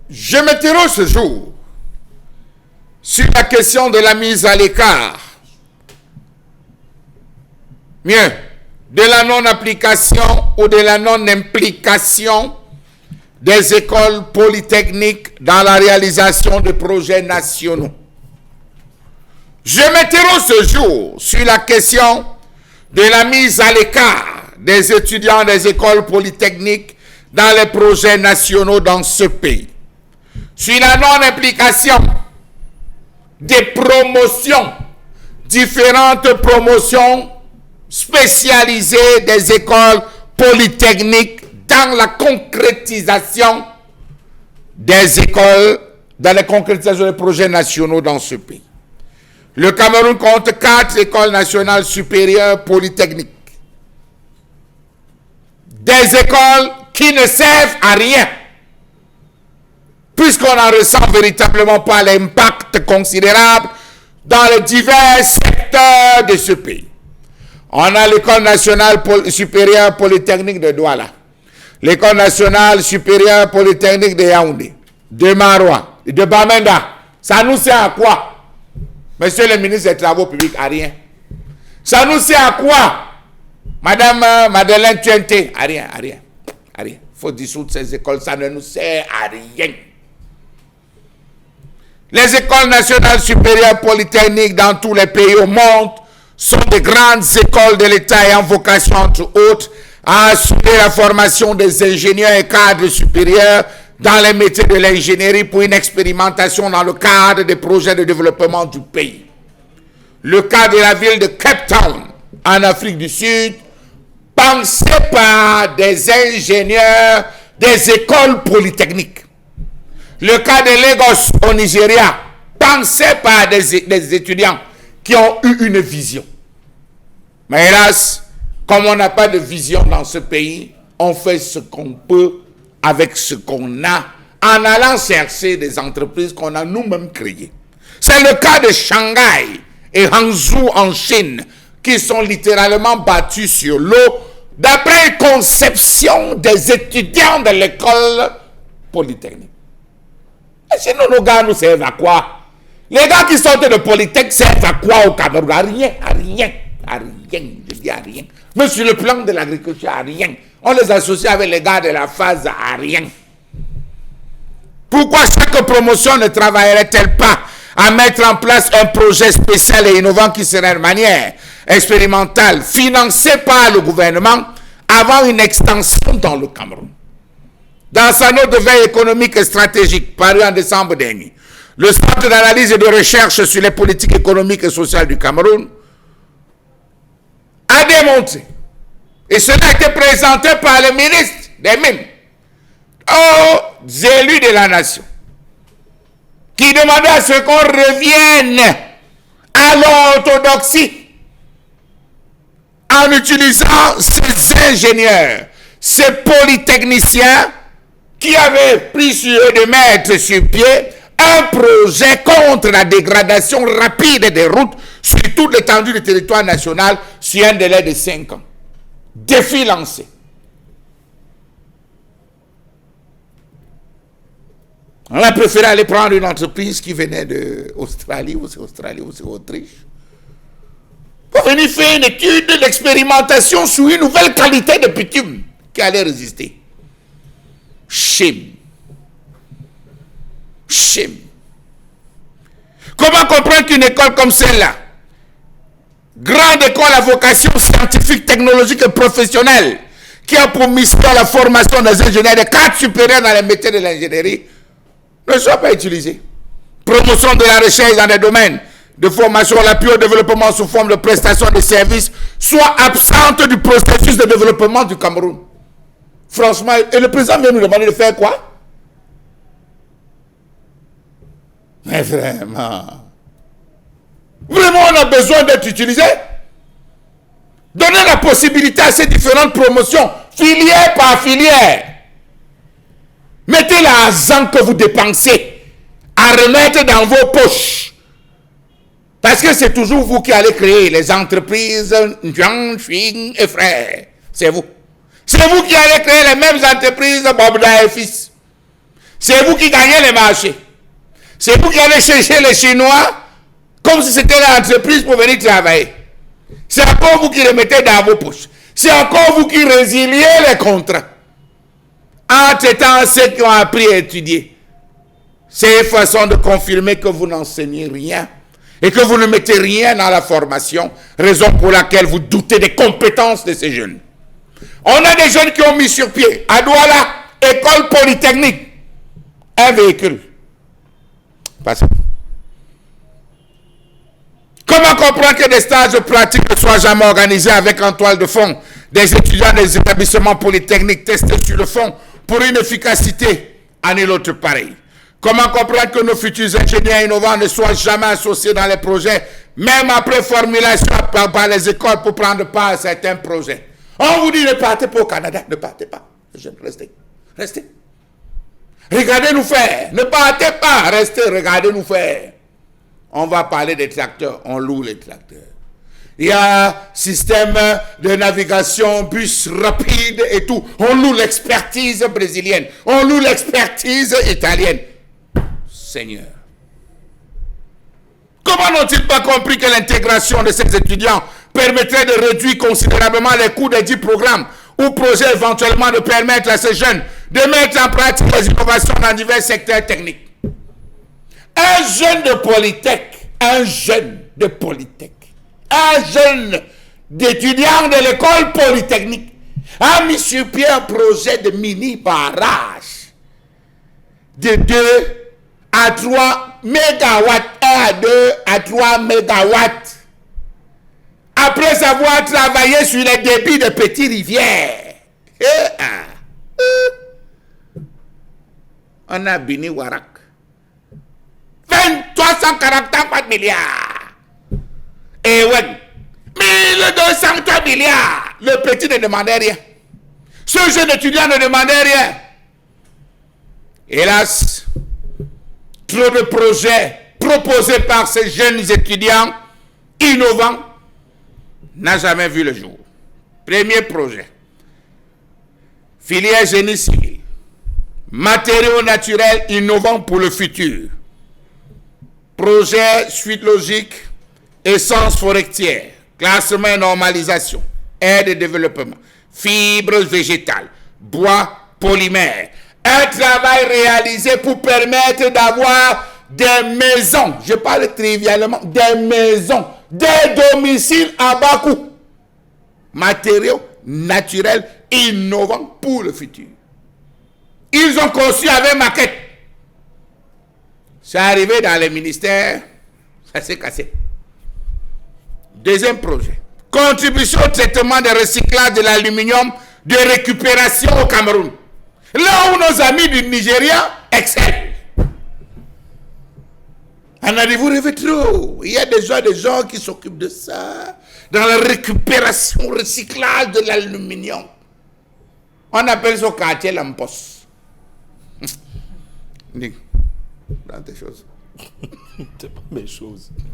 Je m'interroge ce jour sur la question de la mise à l'écart, bien, de la non-application ou de la non-implication des écoles polytechniques dans la réalisation de projets nationaux. Je m'interroge ce jour sur la question de la mise à l'écart des étudiants des écoles polytechniques dans les projets nationaux dans ce pays, sur la non-implication des promotions, différentes promotions spécialisées des écoles polytechniques dans la concrétisation des écoles, dans la concrétisation des projets nationaux dans ce pays. Le Cameroun compte 4 écoles nationales supérieures polytechniques. Des écoles qui ne servent à rien, puisqu'on n'en ressent véritablement pas l'impact considérable dans les divers secteurs de ce pays. On a l'école nationale supérieure polytechnique de Douala, l'école nationale supérieure polytechnique de Yaoundé, de Maroua, de Bamenda. Ça nous sert à quoi? Monsieur le ministre des Travaux publics, à rien. Ça nous sert à quoi? Madame Madeleine Tuenté, à rien, à rien, à rien. Il faut dissoudre ces écoles, ça ne nous sert à rien. Les écoles nationales supérieures polytechniques dans tous les pays au monde sont de grandes écoles de l'État ayant vocation, entre autres, à assurer la formation des ingénieurs et cadres supérieurs dans les métiers de l'ingénierie pour une expérimentation dans le cadre des projets de développement du pays. Le cas de la ville de Cape Town, en Afrique du Sud, pensé par des ingénieurs des écoles polytechniques. Le cas de Lagos au Nigeria, pensé par des étudiants qui ont eu une vision. Mais hélas, comme on n'a pas de vision dans ce pays, on fait ce qu'on peut avec ce qu'on a, en allant chercher des entreprises qu'on a nous-mêmes créées. C'est le cas de Shanghai et Hangzhou en Chine, qui sont littéralement battus sur l'eau d'après une conception des étudiants de l'école polytechnique. Et sinon, nos gars nous servent à quoi? Les gars qui sortent de Polytech servent à quoi au Cameroun? À rien, à rien, à rien, je dis à rien. Mais sur le plan de l'agriculture, à rien. On les associe avec les gars de la phase à rien. Pourquoi chaque promotion ne travaillerait-elle pas à mettre en place un projet spécial et innovant qui serait de manière expérimentale, financé par le gouvernement, avant une extension dans le Cameroun? Dans sa note de veille économique et stratégique, parue en décembre dernier, le Centre d'analyse et de recherche sur les politiques économiques et sociales du Cameroun a démontré, et cela a été présenté par le ministre des Mines aux élus de la nation, qui demandaient à ce qu'on revienne à l'orthodoxie en utilisant ces ingénieurs, ces polytechniciens qui avaient pris sur eux de mettre sur pied un projet contre la dégradation rapide des routes sur toute l'étendue du territoire national sur un délai de 5 ans. Défi lancé. On a préféré aller prendre une entreprise qui venait d'Australie, ou c'est Australie, ou c'est Autriche, pour venir faire une étude d'expérimentation sur une nouvelle qualité de bitume qui allait résister. Shame. Shame. Comment comprendre qu'une école comme celle-là, grande école à vocation scientifique, technologique et professionnelle, qui a pour mission la formation des ingénieurs de cadres supérieurs dans les métiers de l'ingénierie, ne soit pas utilisée? Promotion de la recherche dans des domaines de formation, l'appui au développement sous forme de prestation de services, soit absente du processus de développement du Cameroun. Franchement, et le président vient nous demander de faire quoi? Mais vraiment, on a besoin d'être utilisé. Donnez la possibilité à ces différentes promotions, filière par filière. Mettez l'argent que vous dépensez à remettre dans vos poches. Parce que c'est toujours vous qui allez créer les entreprises Jean, Ching et Frères. C'est vous. C'est vous qui allez créer les mêmes entreprises Bobda et Fils. C'est vous qui gagnez les marchés. C'est vous qui allez chercher les Chinois comme si c'était l'entreprise pour venir travailler. C'est encore vous qui les mettez dans vos poches. C'est encore vous qui résiliez les contrats. Entre-temps, ceux qui ont appris à étudier, c'est une façon de confirmer que vous n'enseignez rien et que vous ne mettez rien dans la formation, raison pour laquelle vous doutez des compétences de ces jeunes. On a des jeunes qui ont mis sur pied, à Douala, école polytechnique, un véhicule. Passez. Comment comprendre que des stages pratiques ne soient jamais organisés avec en toile de fond des étudiants des établissements polytechniques testés sur le fond pour une efficacité à nul autre pareil? Comment comprendre que nos futurs ingénieurs innovants ne soient jamais associés dans les projets, même après formulation par les écoles pour prendre part à certains projets? On vous dit ne partez pas au Canada, ne partez pas. Restez. Restez. Regardez nous faire. Ne partez pas, restez, regardez nous faire. On va parler des tracteurs, on loue les tracteurs. Il y a système de navigation, bus rapide et tout. On loue l'expertise brésilienne, on loue l'expertise italienne. Seigneur. Comment n'ont-ils pas compris que l'intégration de ces étudiants permettrait de réduire considérablement les coûts des 10 programmes ou projets éventuellement de permettre à ces jeunes de mettre en pratique les innovations dans divers secteurs techniques? Un jeune de Polytech, un jeune d'étudiant de l'école polytechnique a mis sur pied un projet de mini barrage de 2 à 3 mégawatts, 1 à 2 à 3 mégawatts, après avoir travaillé sur les débits de petites rivières. On a Bini Warak. 344 milliards. Et ouais, 1203 milliards. Le petit ne demandait rien. Ce jeune étudiant ne demandait rien. Hélas, trop de projets proposés par ces jeunes étudiants innovants n'a jamais vu le jour. Premier projet. Filière génie civil. Matériaux naturels innovants pour le futur. Projet suite logique, essence forestière, classement et normalisation, aide et développement, fibres végétales, bois, polymères. Un travail réalisé pour permettre d'avoir des maisons, je parle trivialement, des maisons, des domiciles à bas coût. Matériaux naturels innovants pour le futur. Ils ont conçu avec maquette. C'est arrivé dans les ministères, ça s'est cassé. Deuxième projet. Contribution au traitement de recyclage de l'aluminium de récupération au Cameroun. Là où nos amis du Nigeria excellent. En avez-vous rêvé trop? Il y a déjà des gens qui s'occupent de ça. Dans la récupération, recyclage de l'aluminium. On appelle ça au quartier Lampos. Dans tes choses. C'est pas mes choses.